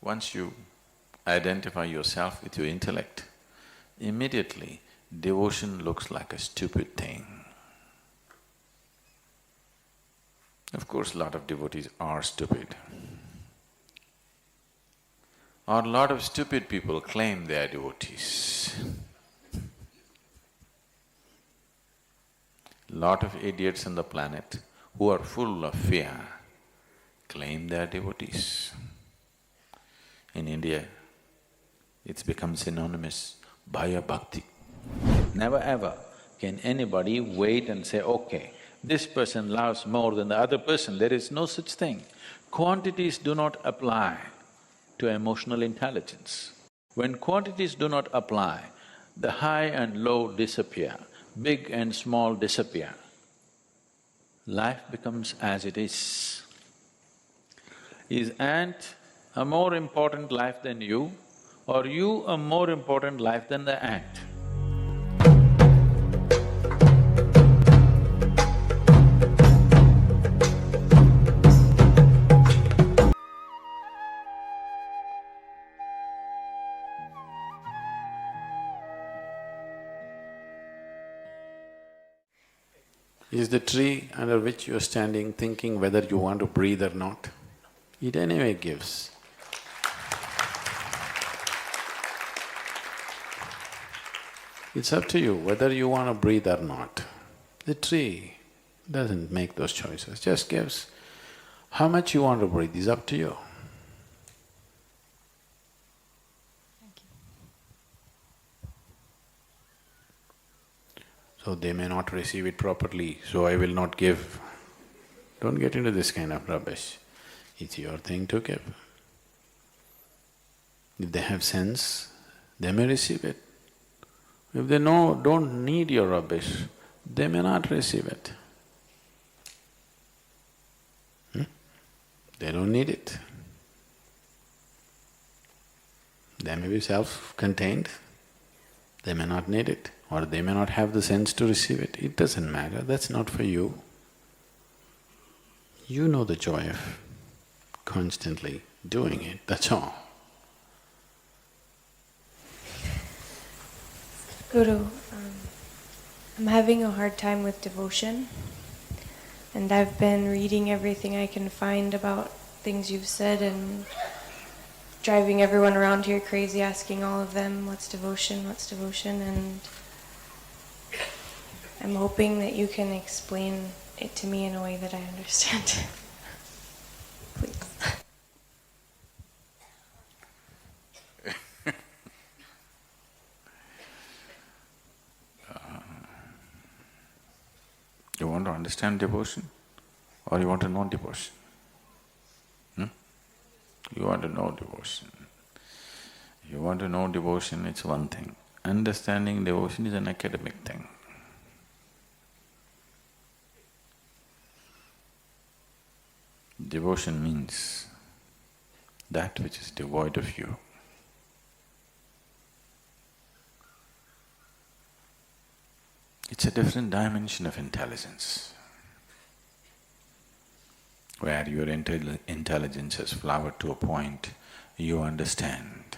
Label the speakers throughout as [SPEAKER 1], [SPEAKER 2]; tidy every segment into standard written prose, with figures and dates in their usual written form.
[SPEAKER 1] Once you identify yourself with your intellect, immediately devotion looks like a stupid thing. Of course, a lot of devotees are stupid. Or a lot of stupid people claim they are devotees. Lot of idiots on the planet who are full of fear claim they are devotees. In India, it's become synonymous, bhaya bhakti. Never ever can anybody wait and say, okay, this person loves more than the other person. There is no such thing. Quantities do not apply to emotional intelligence. When quantities do not apply, the high and low disappear, big and small disappear. Life becomes as it is. Is ant a more important life than you, or you a more important life than the ant?
[SPEAKER 2] Is the tree under which you are standing thinking whether you want to breathe or not? It anyway gives. It's up to you whether you want to breathe or not. The tree doesn't make those choices, just gives. How much you want to breathe is up to you. So they may not receive it properly, so I will not give. Don't get into this kind of rubbish. It's your thing to give. If they have sense, they may receive it. If they don't need your rubbish, they may not receive it. They don't need it. They may be self-contained, they may not need it, or they may not have the sense to receive it. It doesn't matter, that's not for you. You know the joy of constantly doing it, that's all.
[SPEAKER 3] Guru, I'm having a hard time with devotion, and I've been reading everything I can find about things you've said and driving everyone around here crazy asking all of them, what's devotion, and I'm hoping that you can explain it to me in a way that I understand. Please.
[SPEAKER 1] You want to understand devotion or you want to know devotion? You want to know devotion. You want to know devotion, it's one thing. Understanding devotion is an academic thing. Devotion means that which is devoid of you. It's a different dimension of intelligence, where your intelligence has flowered to a point, you understand.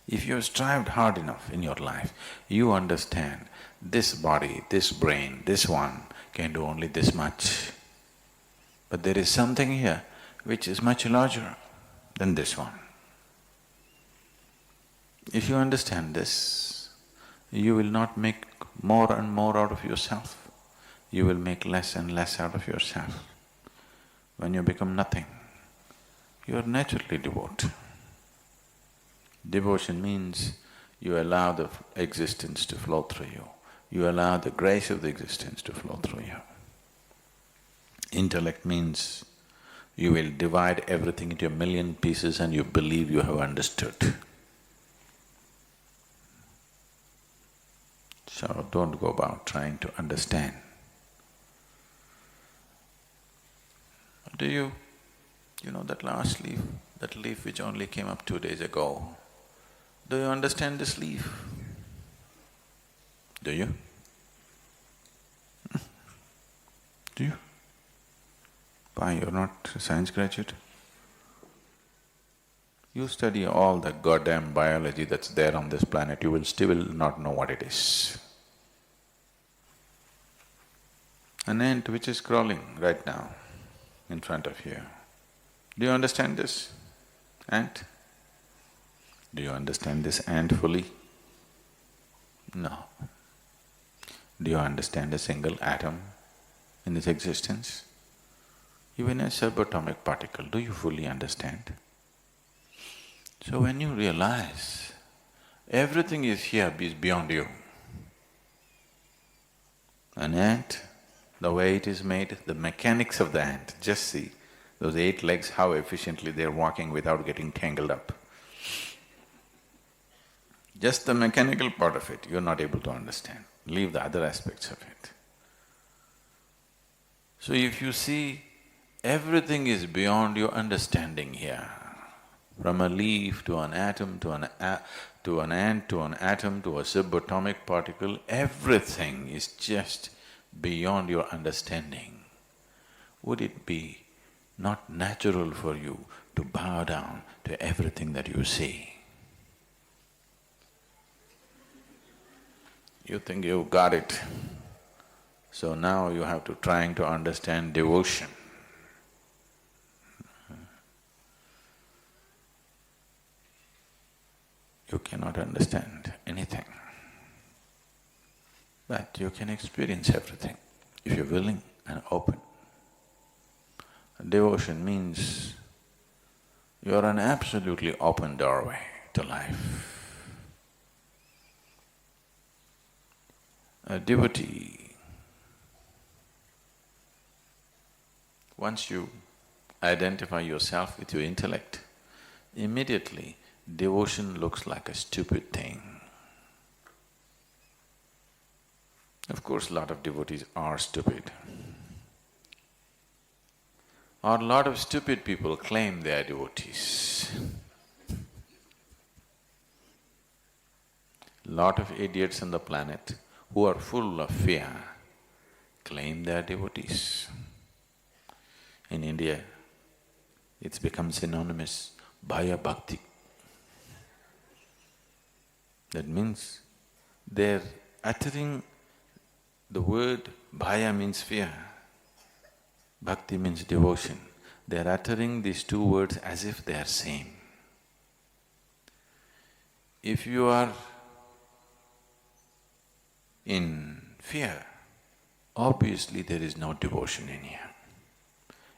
[SPEAKER 1] If you have strived hard enough in your life, you understand this body, this brain, this one can do only this much. But there is something here which is much larger than this one. If you understand this, you will not make more and more out of yourself. You will make less and less out of yourself. When you become nothing, you are naturally devout. Devotion means you allow the existence to flow through you. You allow the grace of the existence to flow through you. Intellect means you will divide everything into a million pieces and you believe you have understood. So don't go about trying to understand. You know that last leaf, that leaf which only came up 2 days ago, do you understand this leaf? Do you? Do you? Why, you're not a science graduate? You study all the goddamn biology that's there on this planet, you will still not know what it is. An ant which is crawling right now in front of you. Do you understand this ant? Do you understand this ant fully? No. Do you understand a single atom in this existence? Even a subatomic particle, do you fully understand? So when you realize everything is here, is beyond you. An ant, the way it is made, the mechanics of the ant, just see those 8 legs, how efficiently they're walking without getting tangled up. Just the mechanical part of it, you're not able to understand. Leave the other aspects of it. So if you see, everything is beyond your understanding here. From a leaf to an atom, to an ant, to an atom, to a subatomic particle, everything is just beyond your understanding. Would it be not natural for you to bow down to everything that you see? You think you've got it, so now you have to trying to understand devotion. You cannot understand anything, but you can experience everything if you're willing and open. Devotion means you're an absolutely open doorway to life. A devotee, once you identify yourself with your intellect, immediately devotion looks like a stupid thing. Of course, a lot of devotees are stupid. Or a lot of stupid people claim they are devotees. Lot of idiots on the planet who are full of fear claim they are devotees. In India, it's become synonymous, Bhaya Bhakti. That means they're uttering the word Bhaya means fear, Bhakti means devotion. They're uttering these 2 words as if they are same. If you are in fear, obviously there is no devotion in you.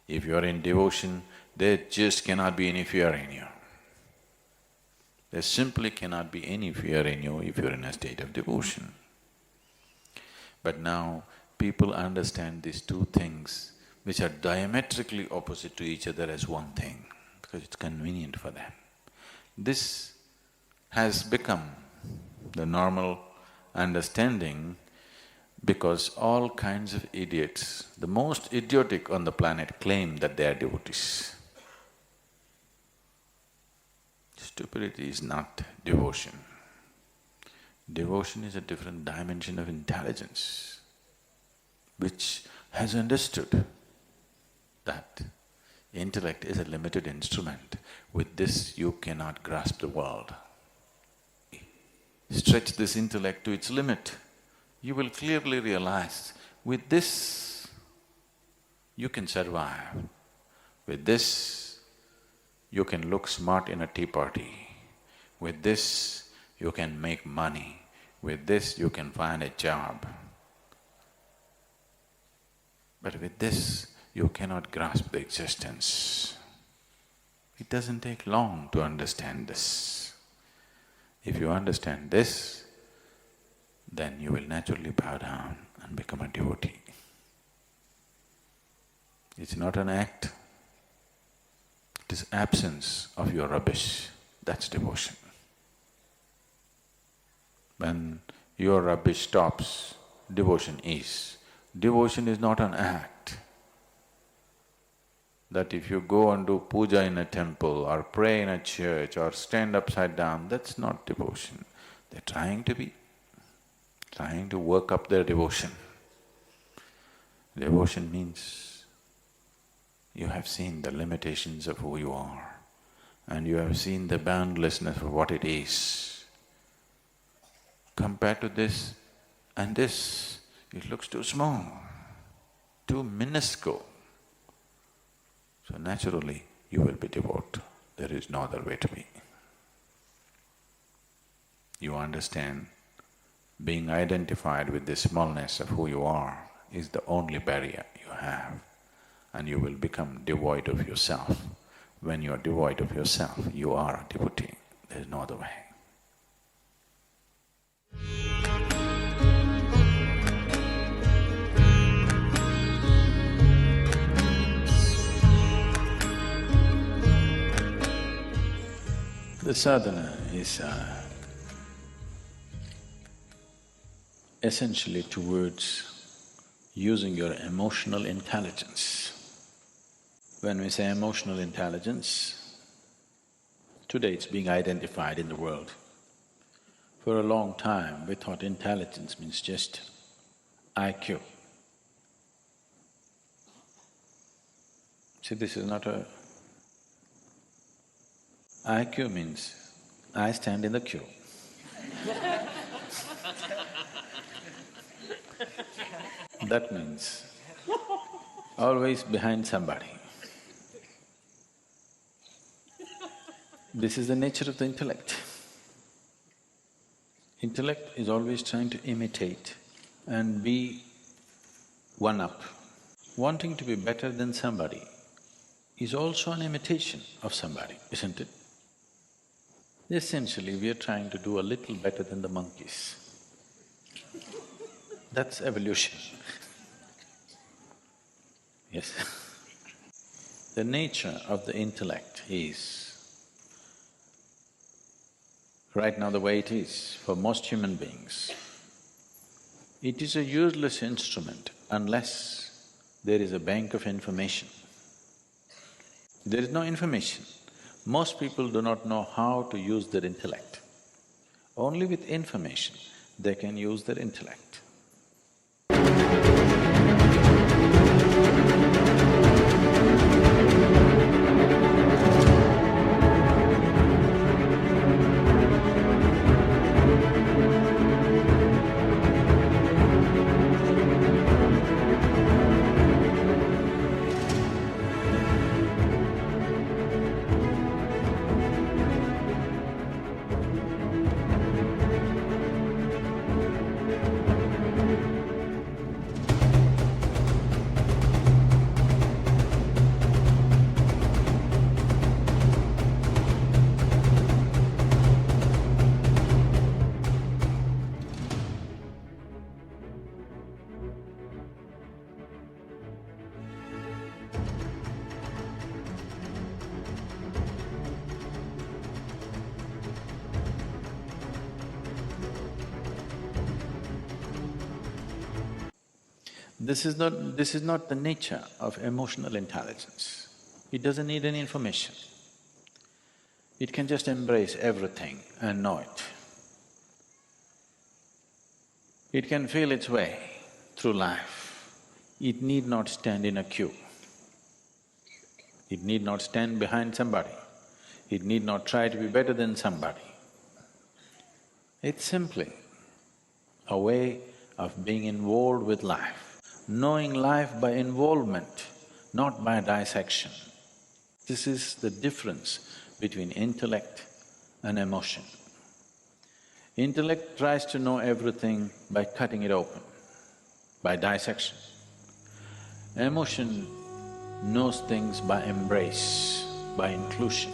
[SPEAKER 1] If you are in devotion, there just cannot be any fear in you. There simply cannot be any fear in you if you're in a state of devotion. But now people understand these 2 things which are diametrically opposite to each other as one thing, because it's convenient for them. This has become the normal understanding because all kinds of idiots, the most idiotic on the planet, claim that they are devotees. Stupidity is not devotion. Devotion is a different dimension of intelligence which has understood that intellect is a limited instrument. With this you cannot grasp the world. Stretch this intellect to its limit, you will clearly realize, with this you can survive. With this you can look smart in a tea party. With this you can make money. With this you can find a job. But with this you cannot grasp the existence. It doesn't take long to understand this. If you understand this, then you will naturally bow down and become a devotee. It's not an act, it is absence of your rubbish, that's devotion. When your rubbish stops, devotion is. Devotion is not an act. That if you go and do puja in a temple or pray in a church or stand upside down, that's not devotion. They're trying to work up their devotion. Devotion means you have seen the limitations of who you are and you have seen the boundlessness of what it is. Compared to this and this, it looks too small, too minuscule. So naturally, you will be devout. There is no other way to be. You understand, being identified with the smallness of who you are is the only barrier you have, and you will become devoid of yourself. When you are devoid of yourself, you are a devotee. There is no other way. The sadhana is essentially towards using your emotional intelligence. When we say emotional intelligence, today it's being identified in the world. For a long time, we thought intelligence means just IQ. See, this is not a… IQ means I stand in the queue. That means always behind somebody. This is the nature of the intellect. Intellect is always trying to imitate and be one-up. Wanting to be better than somebody is also an imitation of somebody, isn't it? Essentially, we are trying to do a little better than the monkeys. That's evolution. Yes. The nature of the intellect is, right now the way it is for most human beings, it is a useless instrument unless there is a bank of information. There is no information. Most people do not know how to use their intellect. Only with information they can use their intellect. This is not the nature of emotional intelligence. It doesn't need any information. It can just embrace everything and know it. It can feel its way through life. It need not stand in a queue. It need not stand behind somebody. It need not try to be better than somebody. It's simply a way of being involved with life, knowing life by involvement, not by dissection. This is the difference between intellect and emotion. Intellect tries to know everything by cutting it open, by dissection. Emotion knows things by embrace, by inclusion.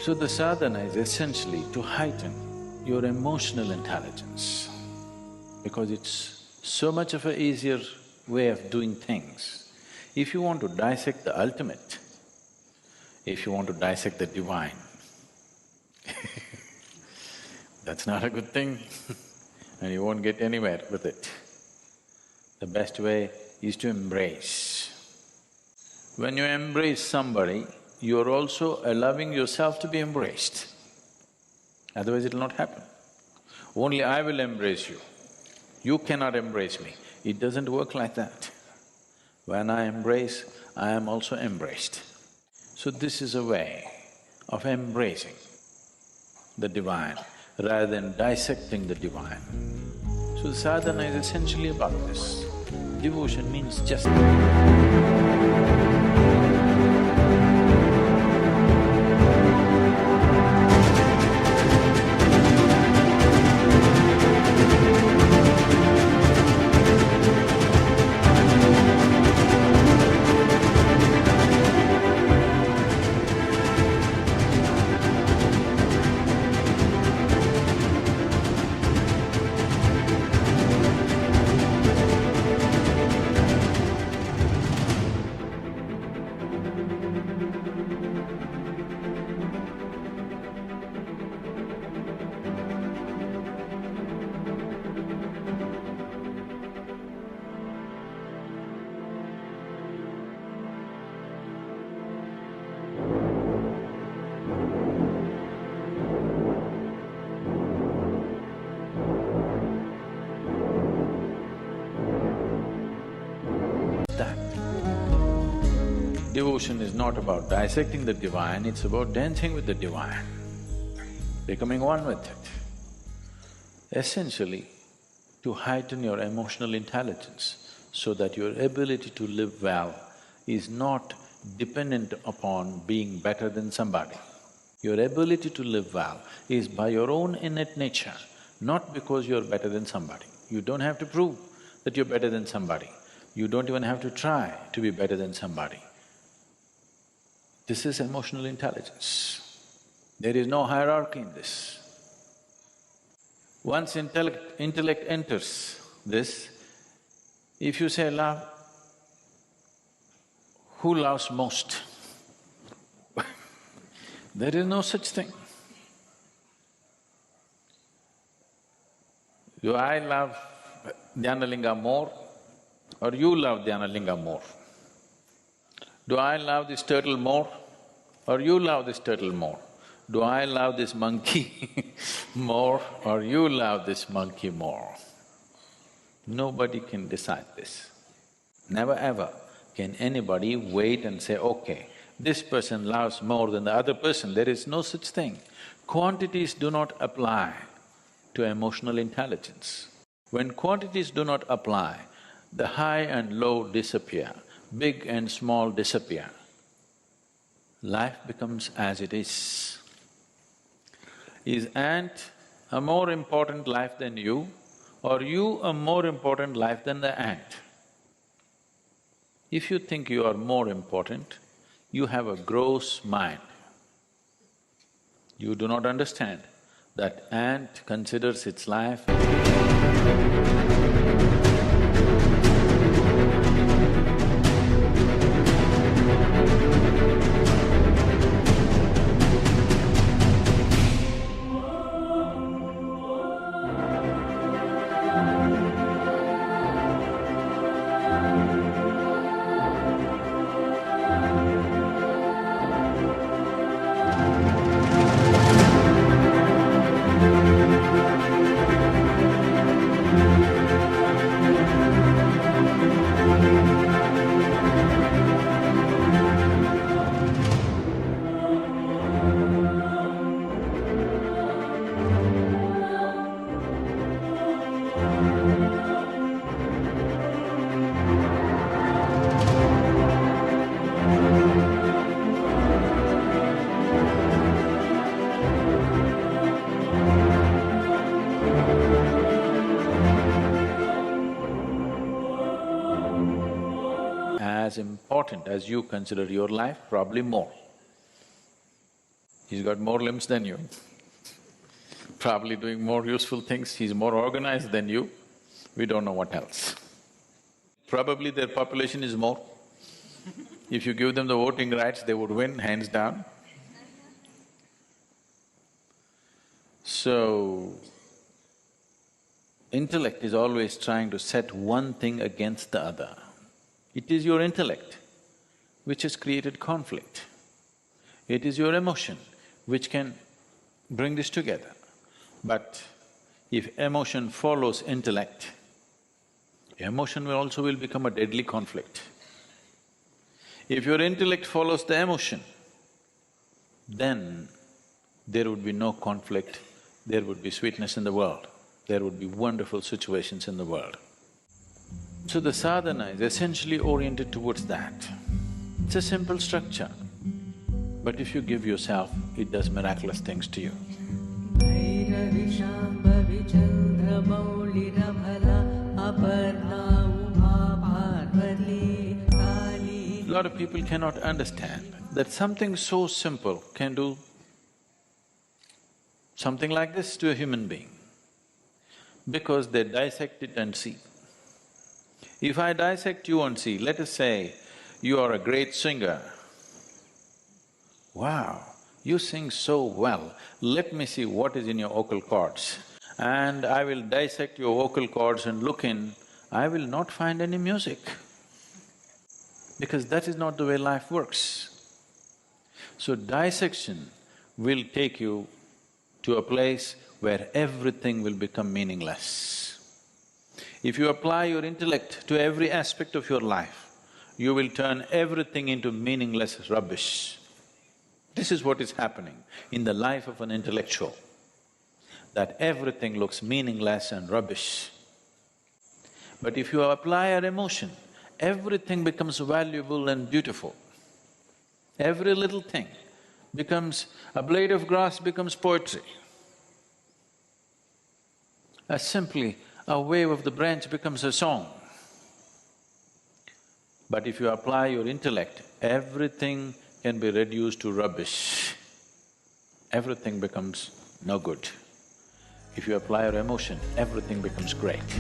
[SPEAKER 1] So the sadhana is essentially to heighten your emotional intelligence, because it's so much of an easier way of doing things. If you want to dissect the ultimate, if you want to dissect the divine, that's not a good thing and you won't get anywhere with it. The best way is to embrace. When you embrace somebody, you're also allowing yourself to be embraced. Otherwise it'll not happen. Only I will embrace you. You cannot embrace me. It doesn't work like that. When I embrace, I am also embraced. So this is a way of embracing the divine rather than dissecting the divine. So the sadhana is essentially about this. Devotion means just that. Devotion is not about dissecting the divine, it's about dancing with the divine, becoming one with it. Essentially, to heighten your emotional intelligence so that your ability to live well is not dependent upon being better than somebody. Your ability to live well is by your own innate nature, not because you're better than somebody. You don't have to prove that you're better than somebody. You don't even have to try to be better than somebody. This is emotional intelligence. There is no hierarchy in this. Once intellect enters this, if you say love, who loves most? There is no such thing. Do I love Dhyanalinga more or you love Dhyanalinga more? Do I love this turtle more or you love this turtle more? Do I love this monkey more or you love this monkey more? Nobody can decide this. Never ever can anybody wait and say, okay, this person loves more than the other person. There is no such thing. Quantities do not apply to emotional intelligence. When quantities do not apply, the high and low disappear, big and small disappear. Life becomes as it is. Is ant a more important life than you, or you a more important life than the ant? If you think you are more important, you have a gross mind. You do not understand that ant considers its life as important as you consider your life, probably more. He's got more limbs than you, probably doing more useful things, he's more organized than you, we don't know what else. Probably their population is more. If you give them the voting rights, they would win, hands down. So, intellect is always trying to set one thing against the other. It is your intellect which has created conflict. It is your emotion which can bring this together. But if emotion follows intellect, Emotion will also become a deadly conflict. If your intellect follows the emotion, then there would be no conflict, there would be sweetness in the world, there would be wonderful situations in the world. So the sadhana is essentially oriented towards that. It's a simple structure, but if you give yourself, it does miraculous things to you. A lot of people cannot understand that something so simple can do something like this to a human being, because they dissect it and see. If I dissect you and see, let us say you are a great singer. Wow, you sing so well, let me see what is in your vocal cords. And I will dissect your vocal cords and look in, I will not find any music. Because that is not the way life works. So dissection will take you to a place where everything will become meaningless. If you apply your intellect to every aspect of your life, you will turn everything into meaningless rubbish. This is what is happening in the life of an intellectual, that everything looks meaningless and rubbish. But if you apply your emotion, everything becomes valuable and beautiful. Every little thing becomes… a blade of grass becomes poetry. Simply a wave of the branch becomes a song. But if you apply your intellect, everything can be reduced to rubbish. Everything becomes no good. If you apply your emotion, everything becomes great.